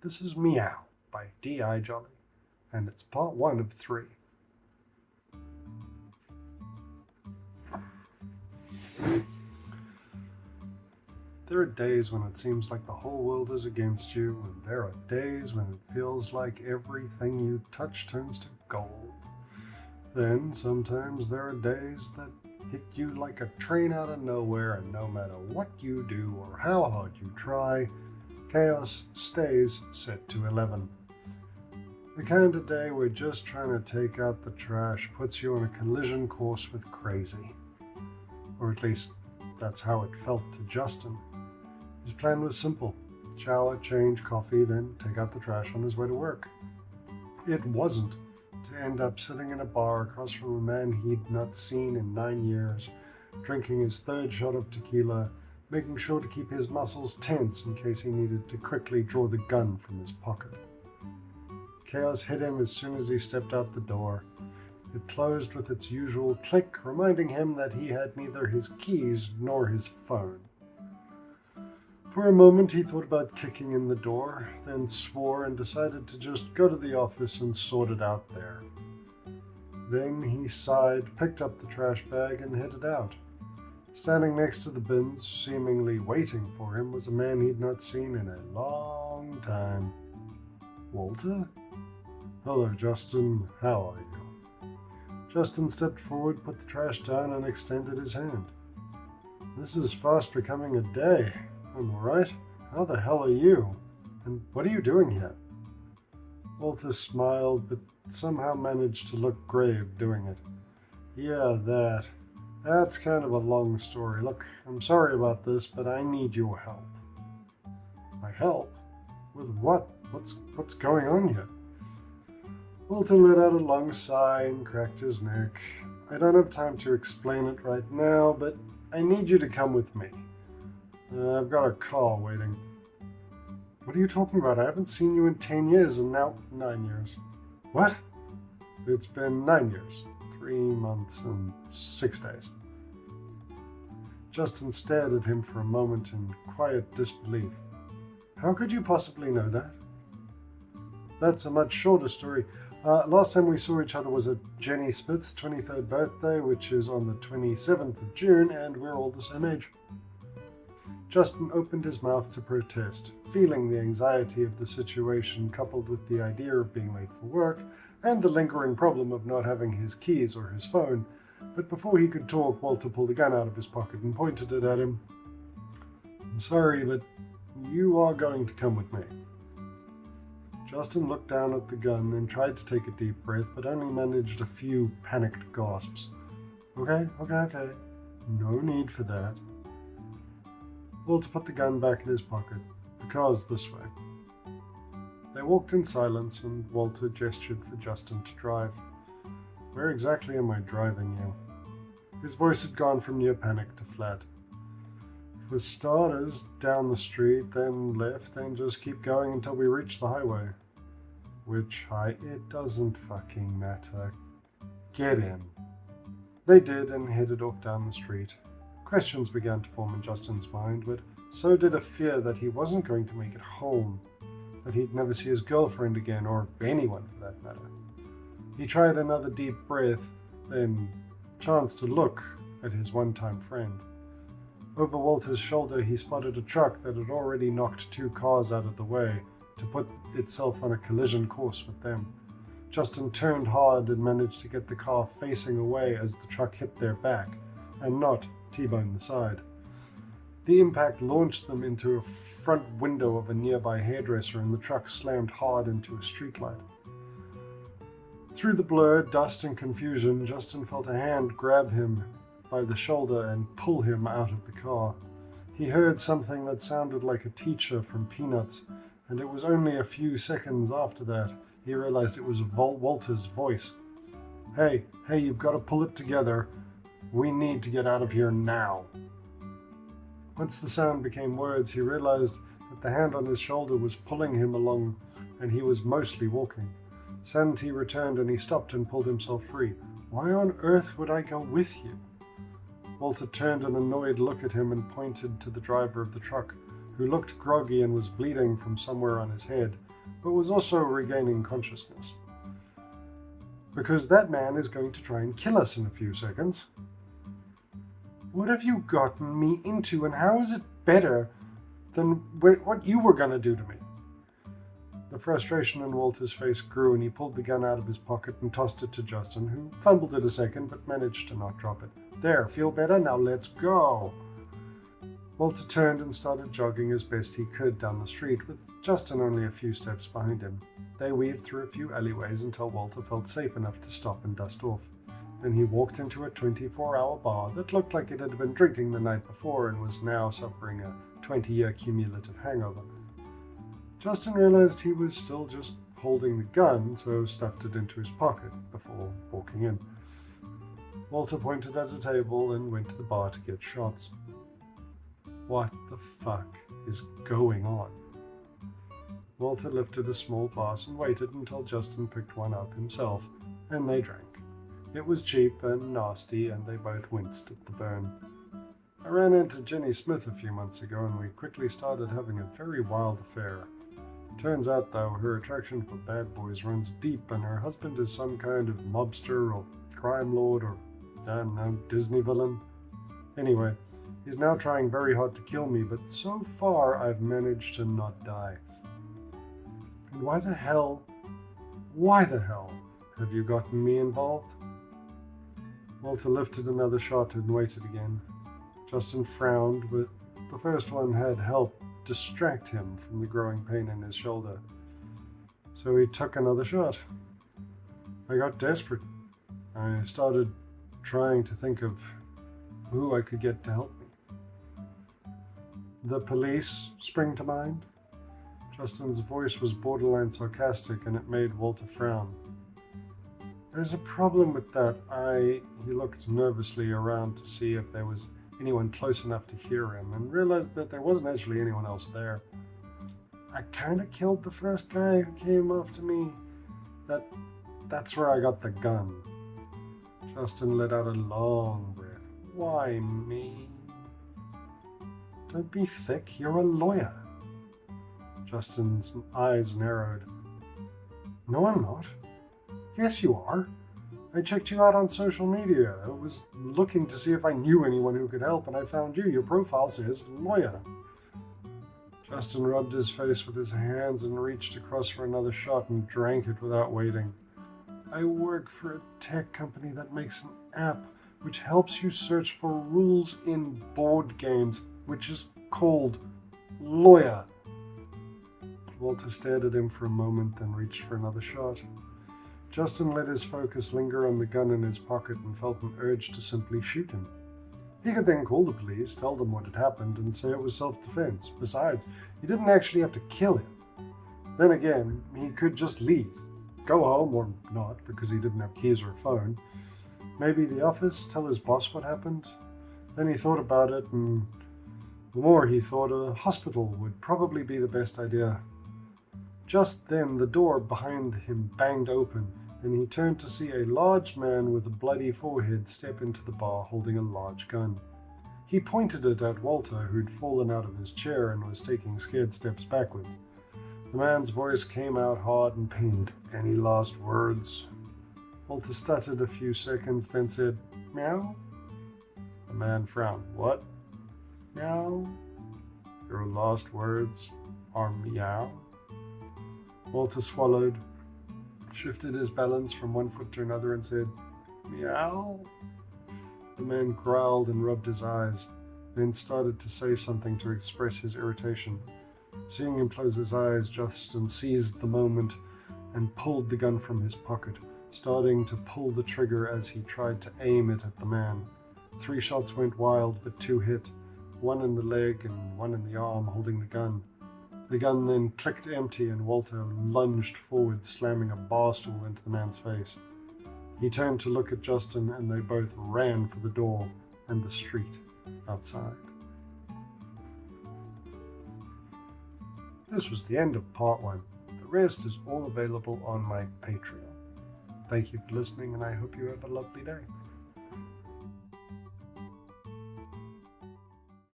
This is Meow by D.I. Jolly, and it's part 1 of 3. There are days when it seems like the whole world is against you, and there are days when it feels like everything you touch turns to gold. Then, sometimes there are days that hit you like a train out of nowhere, and no matter what you do or how hard you try, chaos stays set to 11. The kind of day where just trying to take out the trash puts you on a collision course with crazy. Or at least, that's how it felt to Justin. His plan was simple: shower, change, coffee, then take out the trash on his way to work. It wasn't to end up sitting in a bar across from a man he'd not seen in 9 years, drinking his third shot of tequila, making sure to keep his muscles tense in case he needed to quickly draw the gun from his pocket. Chaos hit him as soon as he stepped out the door. It closed with its usual click, reminding him that he had neither his keys nor his phone. For a moment he thought about kicking in the door, then swore and decided to just go to the office and sort it out there. Then he sighed, picked up the trash bag, and headed out. Standing next to the bins, seemingly waiting for him, was a man he'd not seen in a long time. Walter? Hello, Justin. How are you? Justin stepped forward, put the trash down, and extended his hand. This is fast becoming a day. I'm all right. How the hell are you? And what are you doing here? Walter smiled, but somehow managed to look grave doing it. Yeah, that's kind of a long story. Look, I'm sorry about this, but I need your help. My help? With what? What's going on here? Walter let out a long sigh and cracked his neck. I don't have time to explain it right now, but I need you to come with me. I've got a car waiting. What are you talking about? I haven't seen you in 10 years and now 9 years. What? It's been 9 years, 3 months and 6 days. Justin stared at him for a moment in quiet disbelief. How could you possibly know that? That's a much shorter story. Last time we saw each other was at Jenny Smith's 23rd birthday, which is on the 27th of June, and we're all the same age. Justin opened his mouth to protest, feeling the anxiety of the situation coupled with the idea of being late for work and the lingering problem of not having his keys or his phone. But before he could talk, Walter pulled a gun out of his pocket and pointed it at him. I'm sorry, but you are going to come with me. Justin looked down at the gun and tried to take a deep breath, but only managed a few panicked gasps. Okay. No need for that. Walter put the gun back in his pocket. The car's this way. They walked in silence, and Walter gestured for Justin to drive. Where exactly am I driving you? His voice had gone from near panic to flat. For starters, down the street, then left, then just keep going until we reach the highway. Which it doesn't fucking matter. Get in. They did and headed off down the street. Questions began to form in Justin's mind, but so did a fear that he wasn't going to make it home, that he'd never see his girlfriend again, or anyone for that matter. He tried another deep breath, then chanced to look at his one-time friend. Over Walter's shoulder he spotted a truck that had already knocked 2 cars out of the way to put itself on a collision course with them. Justin turned hard and managed to get the car facing away as the truck hit their back, and not T-boned the side. The impact launched them into a front window of a nearby hairdresser, and the truck slammed hard into a streetlight. Through the blur, dust, and confusion, Justin felt a hand grab him by the shoulder and pull him out of the car. He heard something that sounded like a teacher from Peanuts, and it was only a few seconds after that he realized it was Walter's voice. Hey, you've got to pull it together. We need to get out of here now. Once the sound became words, he realized that the hand on his shoulder was pulling him along, and he was mostly walking. Sanity returned, and he stopped and pulled himself free. Why on earth would I go with you? Walter turned an annoyed look at him and pointed to the driver of the truck. who looked groggy and was bleeding from somewhere on his head, but was also regaining consciousness. Because that man is going to try and kill us in a few seconds. What have you gotten me into, and how is it better than what you were going to do to me? The frustration in Walter's face grew, and he pulled the gun out of his pocket and tossed it to Justin, who fumbled it a second but managed to not drop it. There, feel better? Now let's go. Walter turned and started jogging as best he could down the street, with Justin only a few steps behind him. They weaved through a few alleyways until Walter felt safe enough to stop and dust off. Then he walked into a 24-hour bar that looked like it had been drinking the night before and was now suffering a 20-year cumulative hangover. Justin realized he was still just holding the gun, so stuffed it into his pocket before walking in. Walter pointed at a table and went to the bar to get shots. What the fuck is going on? Walter lifted a small glass and waited until Justin picked one up himself, and they drank. It was cheap and nasty, and they both winced at the burn. I ran into Jenny Smith a few months ago, and we quickly started having a very wild affair. Turns out, though, her attraction for bad boys runs deep, and her husband is some kind of mobster or crime lord or, I don't know, Disney villain. Anyway, he's now trying very hard to kill me, but so far I've managed to not die. And why the hell have you gotten me involved? Walter lifted another shot and waited again. Justin frowned, but the first one had helped distract him from the growing pain in his shoulder. So he took another shot. I got desperate. I started trying to think of who I could get to help me. The police spring to mind? Justin's voice was borderline sarcastic, and it made Walter frown. There's a problem with that. He looked nervously around to see if there was anyone close enough to hear him, and realized that there wasn't actually anyone else there. I kind of killed the first guy who came after me. That's where I got the gun. Justin let out a long breath. Why me? Don't be thick, you're a lawyer. Justin's eyes narrowed. No, I'm not. Yes, you are. I checked you out on social media. I was looking to see if I knew anyone who could help, and I found you. Your profile says lawyer. Justin rubbed his face with his hands and reached across for another shot and drank it without waiting. I work for a tech company that makes an app which helps you search for rules in board games, which is called Lawyer. Walter stared at him for a moment, then reached for another shot. Justin let his focus linger on the gun in his pocket and felt an urge to simply shoot him. He could then call the police, tell them what had happened, and say it was self-defense. Besides, he didn't actually have to kill him. Then again, he could just leave. Go home, or not, because he didn't have keys or a phone. Maybe the office, tell his boss what happened. Then he thought about it, and the more he thought, a hospital would probably be the best idea. Just then, the door behind him banged open, and he turned to see a large man with a bloody forehead step into the bar holding a large gun. He pointed it at Walter, who'd fallen out of his chair and was taking scared steps backwards. The man's voice came out hard and pained. Any last words? Walter stuttered a few seconds, then said, Meow? The man frowned. What? Meow? Your last words are meow? Walter swallowed, shifted his balance from one foot to another, and said, Meow? The man growled and rubbed his eyes, then started to say something to express his irritation. Seeing him close his eyes, Justin seized the moment and pulled the gun from his pocket, starting to pull the trigger as he tried to aim it at the man. 3 shots went wild, but 2 hit, one in the leg and one in the arm holding the gun. The gun then clicked empty, and Walter lunged forward, slamming a bar stool into the man's face. He turned to look at Justin, and they both ran for the door and the street outside. This was the end of part 1. The rest is all available on my Patreon. Thank you for listening, and I hope you have a lovely day.